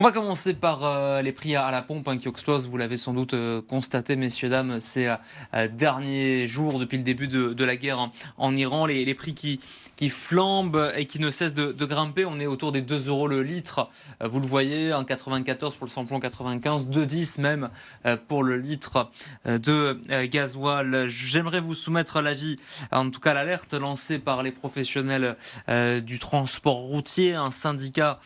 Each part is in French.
On va commencer par les prix à la pompe qui explosent. Vous l'avez sans doute constaté, messieurs, dames, ces derniers jours depuis le début de la guerre en Iran. Les prix qui flambent et qui ne cessent de grimper. On est autour des 2 euros le litre. Vous le voyez, 1,94 pour le samplon 95, 2,10 même pour le litre de gasoil. J'aimerais vous soumettre l'avis, en tout cas l'alerte lancée par les professionnels du transport routier, un syndicat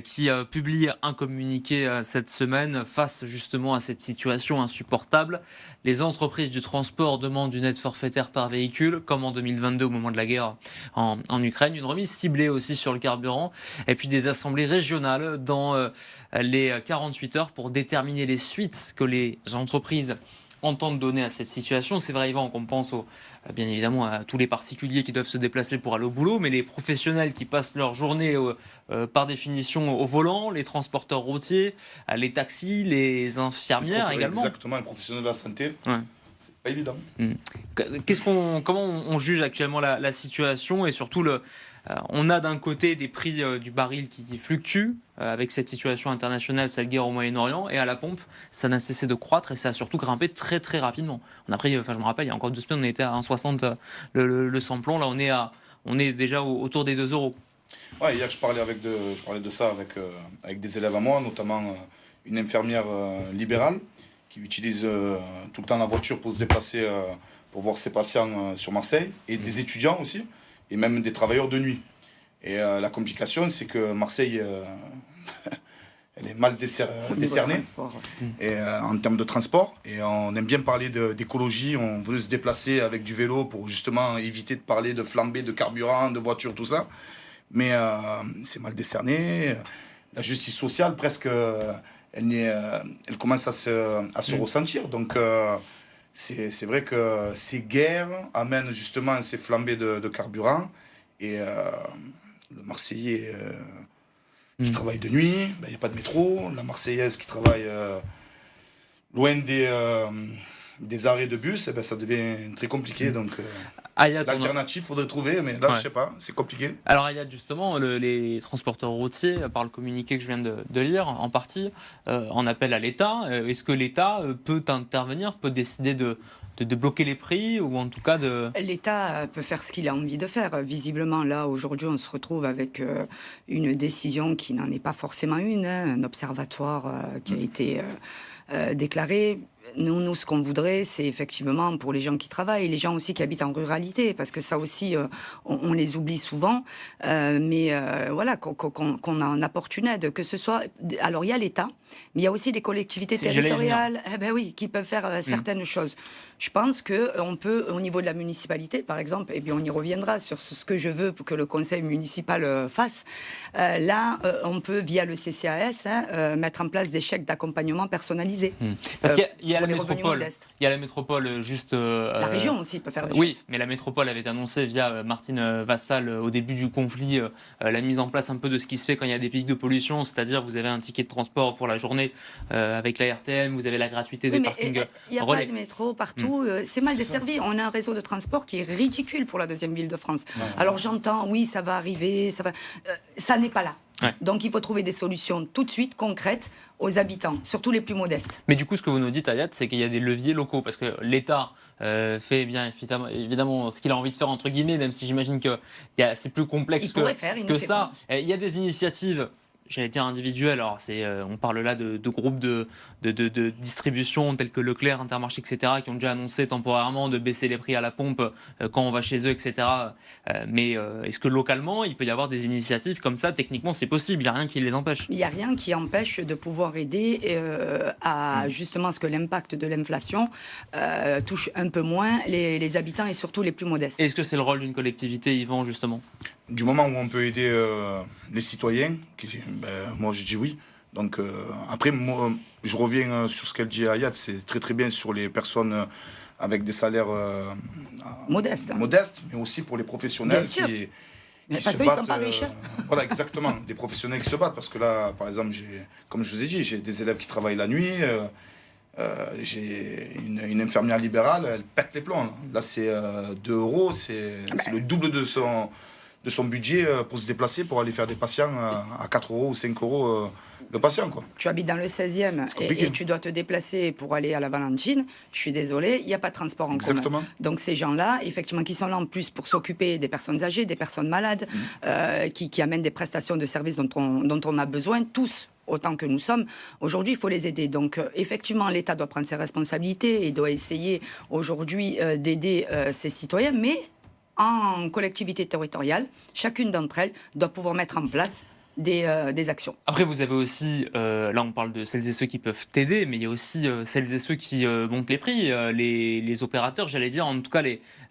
qui publie un communiqué cette semaine face justement à cette situation insupportable. Les entreprises du transport demandent une aide forfaitaire par véhicule, comme en 2022 au moment de la guerre en Ukraine, une remise ciblée aussi sur le carburant, et puis des assemblées régionales dans les 48 heures pour déterminer les suites que les entreprises entendent donner à cette situation. C'est vrai, Yvan, qu'on pense bien évidemment à tous les particuliers qui doivent se déplacer pour aller au boulot, mais les professionnels qui passent leur journée par définition au volant, les transporteurs routiers, les taxis, les infirmières également. Exactement, les professionnels de la santé, Ouais. c'est pas évident. Comment on juge actuellement la situation et surtout on a d'un côté des prix du baril qui fluctuent avec cette situation internationale, cette guerre au Moyen-Orient, et à la pompe, ça n'a cessé de croître et ça a surtout grimpé très très rapidement. On a pris, je me rappelle, il y a encore 2 semaines, on était à 1,60 le samplon, là on est déjà autour des 2 euros. Ouais, hier, je parlais de ça avec des élèves à moi, notamment une infirmière libérale qui utilise tout le temps la voiture pour se déplacer, pour voir ses patients sur Marseille, et des étudiants aussi, et même des travailleurs de nuit. Et la complication, c'est que Marseille, elle est mal décernée et, en termes de transport. Et on aime bien parler d'écologie, on veut se déplacer avec du vélo pour justement éviter de parler de flambée de carburant, de voitures, tout ça. Mais c'est mal décerné. La justice sociale, presque, elle commence à se ressentir. Donc, c'est vrai que ces guerres amènent justement ces flambées de carburant. Et le Marseillais qui travaille de nuit, il n'y a pas de métro. La Marseillaise qui travaille loin des arrêts de bus, ça devient très compliqué. Donc, l'alternative, faudrait trouver, mais là, je sais pas, c'est compliqué. Alors, Ayad, justement, les transporteurs routiers, par le communiqué que je viens de lire, en partie, en appellent à l'État. Est-ce que l'État peut intervenir, peut décider de bloquer les prix, ou en tout cas de... L'État peut faire ce qu'il a envie de faire. Visiblement, là, aujourd'hui, on se retrouve avec une décision qui n'en est pas forcément une, hein, un observatoire qui a été déclaré. Nous, ce qu'on voudrait, c'est effectivement pour les gens qui travaillent, les gens aussi qui habitent en ruralité, parce que ça aussi, on les oublie souvent. Voilà, qu'on en apporte une aide, que ce soit... Alors, il y a l'État, mais il y a aussi les collectivités territoriales, oui, qui peuvent faire certaines choses. Je pense qu'on peut, au niveau de la municipalité, par exemple, et bien on y reviendra sur ce que je veux pour que le conseil municipal fasse. Là, on peut, via le CCAS, mettre en place des chèques d'accompagnement personnalisés. Parce qu'il y a la métropole. Il y a la métropole juste... la région aussi peut faire des choses. Oui, mais la métropole avait annoncé via Martine Vassal au début du conflit la mise en place un peu de ce qui se fait quand il y a des pics de pollution, c'est-à-dire vous avez un ticket de transport pour la journée avec la RTM, vous avez la gratuité des parkings relais. Il n'y a pas de métro partout. C'est mal desservi. On a un réseau de transport qui est ridicule pour la deuxième ville de France. Alors j'entends, oui, ça va arriver, ça n'est pas là. Ouais. Donc il faut trouver des solutions tout de suite, concrètes, aux habitants, surtout les plus modestes. Mais du coup, ce que vous nous dites, Ayad, c'est qu'il y a des leviers locaux, parce que l'État fait bien évidemment ce qu'il a envie de faire, entre guillemets, même si j'imagine que c'est plus complexe que ça. Il y a des initiatives, j'allais dire individuelles, alors on parle là de groupes de distribution tels que Leclerc, Intermarché, etc., qui ont déjà annoncé temporairement de baisser les prix à la pompe quand on va chez eux, etc. Mais est-ce que localement, il peut y avoir des initiatives comme ça? Techniquement, c'est possible, il n'y a rien qui les empêche. Il n'y a rien qui empêche de pouvoir aider à justement ce que l'impact de l'inflation touche un peu moins les habitants et surtout les plus modestes. Est-ce que c'est le rôle d'une collectivité, Yvan, justement? Du moment où on peut aider les citoyens, moi je dis oui. Donc après, moi, je reviens sur ce qu'elle dit Ayad, c'est très très bien sur les personnes avec des salaires modestes, mais aussi pour les professionnels qui parce qu'ils ne sont pas riches. Voilà, exactement, des professionnels qui se battent. Parce que là, par exemple, comme je vous ai dit, j'ai des élèves qui travaillent la nuit. J'ai une infirmière libérale, elle pète les plombs. Là, c'est 2 euros, c'est le double de de son budget pour se déplacer, pour aller faire des patients à 4 euros ou 5 euros le patient, quoi. Tu habites dans le 16e et tu dois te déplacer pour aller à la Valentine. Je suis désolée, il n'y a pas de transport en commun. Donc ces gens-là, effectivement, qui sont là en plus pour s'occuper des personnes âgées, des personnes malades, qui amènent des prestations de services dont on a besoin, tous autant que nous sommes. Aujourd'hui, il faut les aider. Donc, effectivement, l'État doit prendre ses responsabilités et doit essayer aujourd'hui d'aider ses citoyens, mais en collectivité territoriale, chacune d'entre elles doit pouvoir mettre en place des actions. Après, vous avez aussi, là on parle de celles et ceux qui peuvent t'aider, mais il y a aussi celles et ceux qui montent les prix, les opérateurs, j'allais dire, en tout cas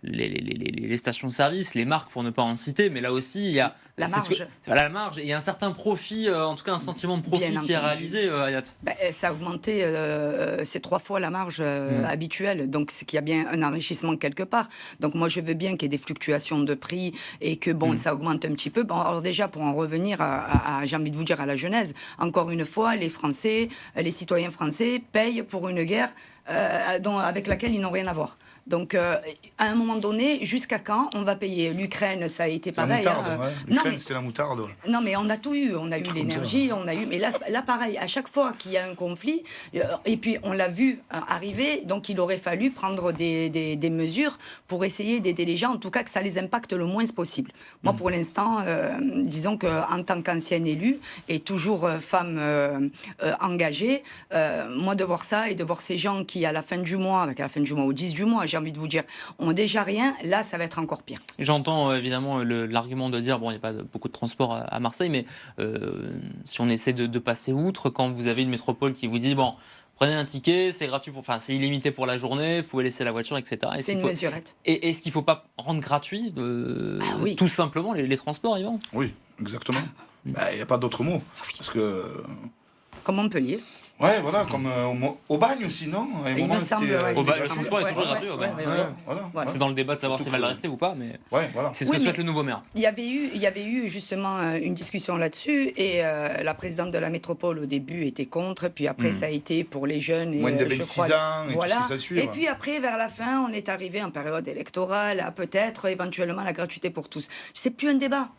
les stations-service, les marques pour ne pas en citer, mais là aussi il y a la marge. La marge, et il y a un certain profit, en tout cas un sentiment de profit qui est réalisé, Hayat. Ça a augmenté, c'est 3 fois la marge habituelle, donc c'est qu'il y a bien un enrichissement quelque part. Donc moi je veux bien qu'il y ait des fluctuations de prix et que ça augmente un petit peu. Bon, alors déjà pour en revenir j'ai envie de vous dire à la genèse, encore une fois, les Français, les citoyens français payent pour une guerre avec laquelle ils n'ont rien à voir. Donc, à un moment donné, jusqu'à quand on va payer? L'Ukraine, ça a été pareil. La moutarde, L'Ukraine, c'était la moutarde. Non, mais on a tout eu. On a eu l'énergie, on a eu... Mais là, pareil, à chaque fois qu'il y a un conflit, et puis on l'a vu arriver, donc il aurait fallu prendre des mesures pour essayer d'aider les gens, en tout cas que ça les impacte le moins possible. Moi, pour l'instant, disons qu'en tant qu'ancienne élue et toujours femme engagée, moi, de voir ça et de voir ces gens qui, à la fin du mois, au 10 du mois, j'ai envie de vous dire, ont déjà rien, là, ça va être encore pire. J'entends évidemment l'argument de dire, bon, il n'y a pas beaucoup de transport à Marseille, mais si on essaie de passer outre, quand vous avez une métropole qui vous dit, bon, prenez un ticket, c'est gratuit, c'est illimité pour la journée, vous pouvez laisser la voiture, etc. C'est une mesurette. Et est-ce qu'il ne faut pas rendre gratuit tout simplement les transports, Yvan? Oui, exactement. Il n'y a pas d'autre mot. Parce que... Comme Montpellier. Ouais, voilà, comme au bagne aussi, non? Il me semble, le transport est toujours gratuit au bagne. Voilà. C'est dans le débat de savoir s'il va le rester ou pas, mais c'est ce que souhaite le nouveau maire. Il y avait eu justement une discussion là-dessus, et la présidente de la métropole au début était contre, puis après ça a été pour les jeunes. Moins de 26 ans, et tout ce qui s'ensuit. Et puis après, vers la fin, on est arrivé en période électorale à peut-être éventuellement la gratuité pour tous. C'est plus un débat.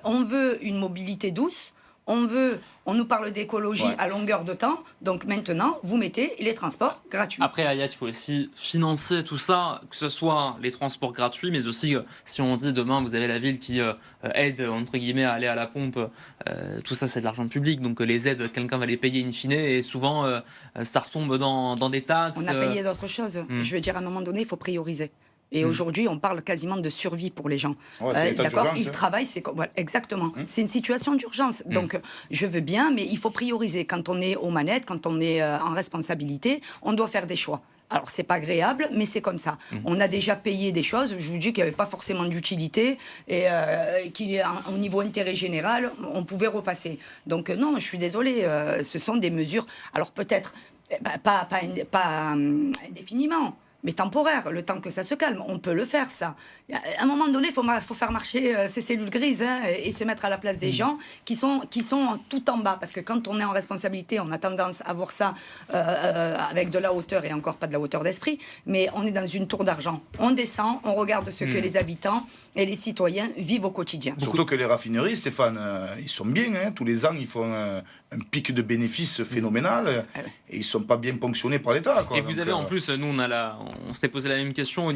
On veut une mobilité douce. On nous parle d'écologie à longueur de temps, donc maintenant, vous mettez les transports gratuits. Après, Hayat, il faut aussi financer tout ça, que ce soit les transports gratuits, mais aussi, si on dit demain, vous avez la ville qui aide, entre guillemets, à aller à la pompe, tout ça, c'est de l'argent public, donc les aides, quelqu'un va les payer in fine, et souvent, ça retombe dans des taxes. On a payé d'autres choses. Je veux dire, à un moment donné, il faut prioriser. Et aujourd'hui, on parle quasiment de survie pour les gens. D'accord, ils travaillent, exactement. C'est une situation d'urgence. Donc, je veux bien, mais il faut prioriser. Quand on est aux manettes, quand on est en responsabilité, on doit faire des choix. Alors, c'est pas agréable, mais c'est comme ça. On a déjà payé des choses, je vous dis, qui n'avaient pas forcément d'utilité, et au niveau intérêt général, on pouvait repasser. Donc, non, je suis désolée, ce sont des mesures, alors peut-être pas indéfiniment, mais temporaire, le temps que ça se calme. On peut le faire, ça. À un moment donné, il faut faire marcher ces cellules grises et se mettre à la place des gens qui sont tout en bas. Parce que quand on est en responsabilité, on a tendance à voir ça avec de la hauteur, et encore pas de la hauteur d'esprit, mais on est dans une tour d'argent. On descend, on regarde ce que les habitants et les citoyens vivent au quotidien. Surtout que les raffineries, Stéphane, ils sont bien. Tous les ans, ils font un pic de bénéfices phénoménal, et ils ne sont pas bien ponctionnés par l'État. Et vous avez en plus, nous, on s'était posé la même question au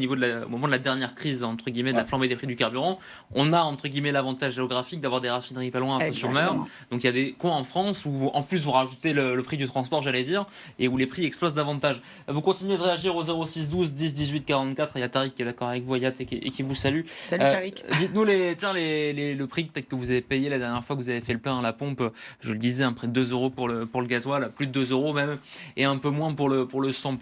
moment de la dernière crise, entre guillemets, de la flambée des prix du carburant. On a, entre guillemets, l'avantage géographique d'avoir des raffineries pas loin, un peu sur mer. Donc il y a des coins en France où, en plus, vous rajoutez le prix du transport, j'allais dire, et où les prix explosent davantage. Vous continuez de réagir au 06 12 10 18 44. Il y a Tariq qui est d'accord avec vous, Hayat, et qui vous salue. Salut Tariq. Dites-nous le prix peut-être que vous avez payé la dernière fois que vous avez fait le plein à la pompe. Je le disais, près de 2 € pour le gasoil, plus de 2 € même, et un peu moins pour le samplon.